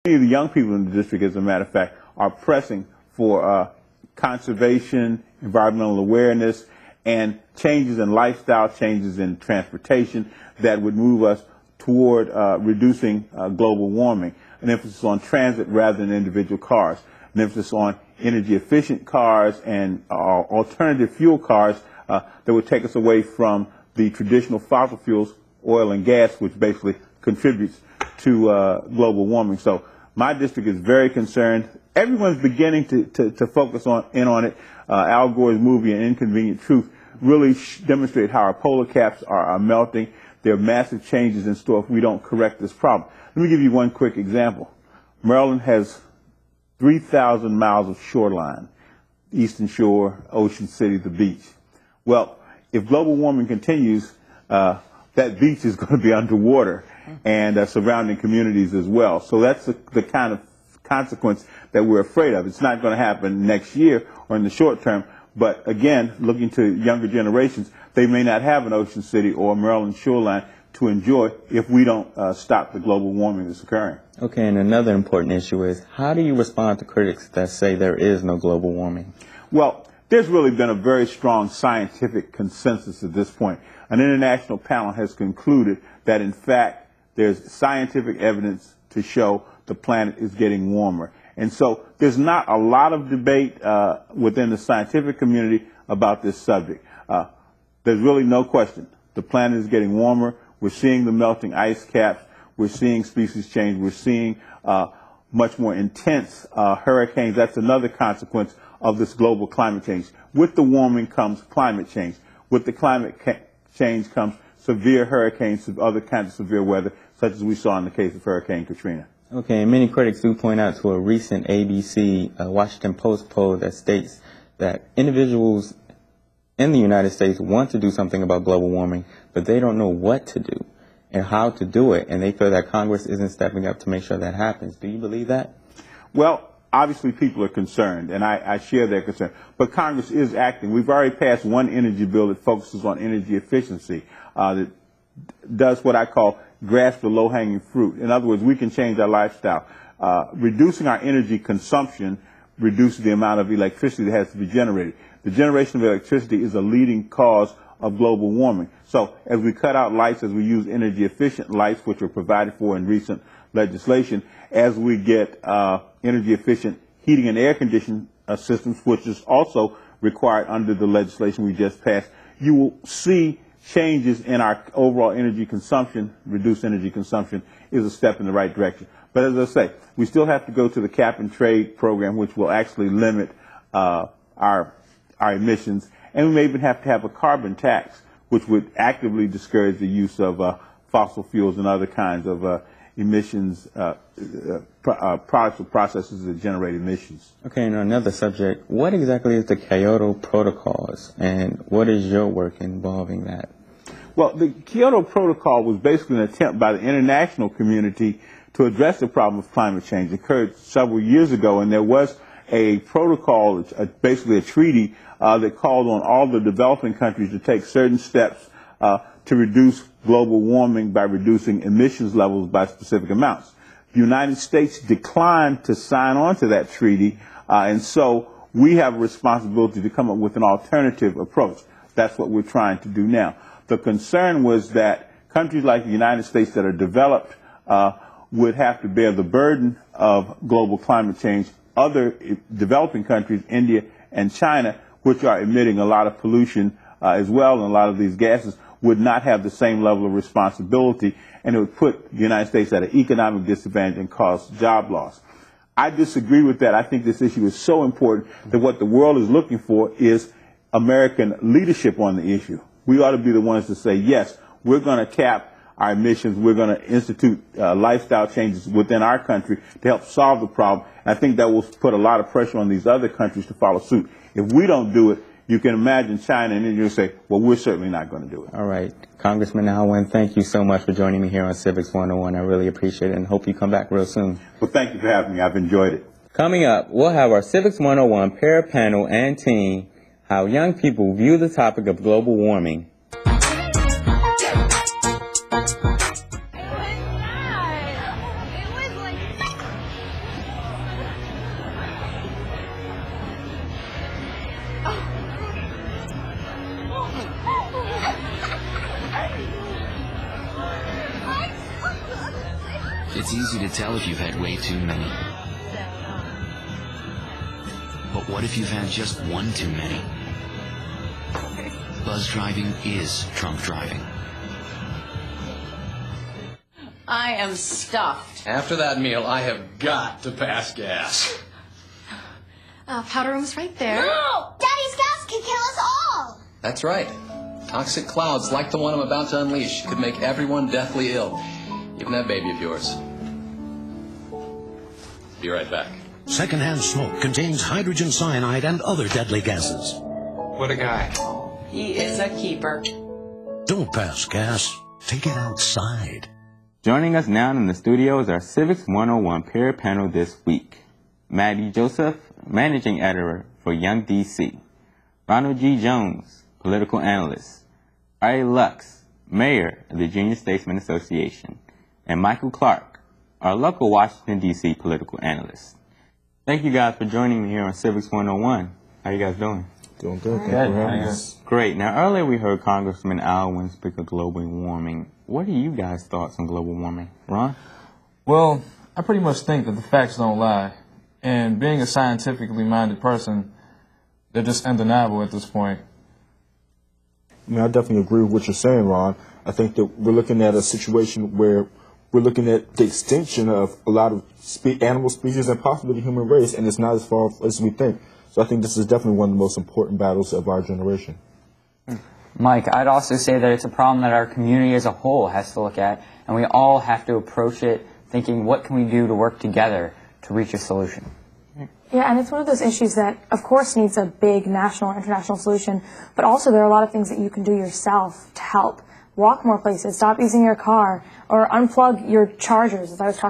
Many of the young people in the district, as a matter of fact, are pressing for conservation, environmental awareness, and changes in lifestyle, changes in transportation that would move us toward reducing global warming. An emphasis on transit rather than individual cars. An emphasis on energy efficient cars and alternative fuel cars that would take us away from the traditional fossil fuels, oil and gas, which basically contributes to global warming. So my district is very concerned. Everyone's beginning to focus on it. Al Gore's movie, An Inconvenient Truth, really demonstrate how our polar caps are melting. There are massive changes in store if we don't correct this problem. Let me give you one quick example. Maryland has 3,000 miles of shoreline, Eastern Shore, Ocean City, the beach. Well, if global warming continues, that beach is going to be underwater and surrounding communities as well. So that's the kind of consequence that we're afraid of. It's not going to happen next year or in the short term, but again, looking to younger generations, they may not have an Ocean City or Maryland shoreline to enjoy if we don't stop the global warming that's occurring. Okay, and another important issue is, how do you respond to critics that say there is no global warming? Well, there's really been a very strong scientific consensus at this point. An international panel has concluded that, in fact, there's scientific evidence to show the planet is getting warmer. And so there's not a lot of debate within the scientific community about this subject. There's really no question. The planet is getting warmer. We're seeing the melting ice caps. We're seeing species change. We're seeing much more intense hurricanes. That's another consequence of this global climate change. With the warming comes climate change. With the climate change comes severe hurricanes, other kinds of severe weather, such as we saw in the case of Hurricane Katrina. Okay, and many critics do point out to a recent ABC Washington Post poll that states that individuals in the United States want to do something about global warming, but they don't know what to do and how to do it, and they feel that Congress isn't stepping up to make sure that happens. Do you believe that? Well, obviously people are concerned, and I share their concern, but Congress is acting. We've already passed one energy bill that focuses on energy efficiency, that does what I call grasp the low-hanging fruit. In other words, we can change our lifestyle. Reducing our energy consumption reduces the amount of electricity that has to be generated. The generation of electricity is a leading cause of global warming. So as we cut out lights, as we use energy efficient lights, which were provided for in recent legislation, as we get energy efficient heating and air conditioning systems, which is also required under the legislation we just passed, you will see changes in our overall energy consumption. Reduced energy consumption is a step in the right direction. But as I say, we still have to go to the cap and trade program, which will actually limit our emissions. And we may even have to have a carbon tax, which would actively discourage the use of fossil fuels and other kinds of emissions, products or processes that generate emissions. Okay, and on another subject, what exactly is the Kyoto Protocols, and what is your work involving that? Well, the Kyoto Protocol was basically an attempt by the international community to address the problem of climate change. It occurred several years ago, and there was a protocol, basically a treaty, that called on all the developing countries to take certain steps to reduce global warming by reducing emissions levels by specific amounts. The United States declined to sign on to that treaty, and so we have a responsibility to come up with an alternative approach. That's what we're trying to do now. The concern was that countries like the United States that are developed would have to bear the burden of global climate change. Other developing countries, India and China, which are emitting a lot of pollution as well, and a lot of these gases, would not have the same level of responsibility, and it would put the United States at an economic disadvantage and cause job loss. I disagree with that. I think this issue is so important that what the world is looking for is American leadership on the issue. We ought to be the ones to say, yes, we're going to cap our emissions. We're going to institute lifestyle changes within our country to help solve the problem. I think that will put a lot of pressure on these other countries to follow suit. If we don't do it, you can imagine China and India say, well, we're certainly not going to do it. All right. Congressman Alwyn, thank you so much for joining me here on Civics 101. I really appreciate it and hope you come back real soon. Well, thank you for having me. I've enjoyed it. Coming up, we'll have our Civics 101 pair panel and team, how young people view the topic of global warming. It's easy to tell if you've had way too many. But what if you've had just one too many? Buzz driving is drunk driving. I am stuffed. After that meal, I have got to pass gas. Powder room's right there. No! Daddy's gas can kill us all! That's right. Toxic clouds like the one I'm about to unleash could make everyone deathly ill. Even that baby of yours. Be right back. Secondhand smoke contains hydrogen cyanide and other deadly gases. What a guy. He is a keeper. Don't pass gas. Take it outside. Joining us now in the studio is our Civics 101 peer panel this week. Maddie Joseph, Managing Editor for Young DC. Ronald G. Jones, Political Analyst. Ari Lux, Mayor of the Junior Statesman Association. And Michael Clark, our local Washington, D.C. political analyst. Thank you guys for joining me here on Civics 101. How you guys doing? Doing good. Thank you for having us. Great. Now, earlier we heard Congressman Alwyn speak of global warming. What are you guys' thoughts on global warming? Ron? Well, I pretty much think that the facts don't lie. And being a scientifically minded person, they're just undeniable at this point. I mean, I definitely agree with what you're saying, Ron. I think that we're looking at a situation where we're looking at the extinction of a lot of animal species and possibly the human race, and it's not as far as we think. So I think this is definitely one of the most important battles of our generation. Mike, I'd also say that it's a problem that our community as a whole has to look at, and we all have to approach it thinking, what can we do to work together to reach a solution? Yeah, and it's one of those issues that, of course, needs a big national or international solution, but also there are a lot of things that you can do yourself to help. Walk more places, stop using your car, or unplug your chargers, as I was talking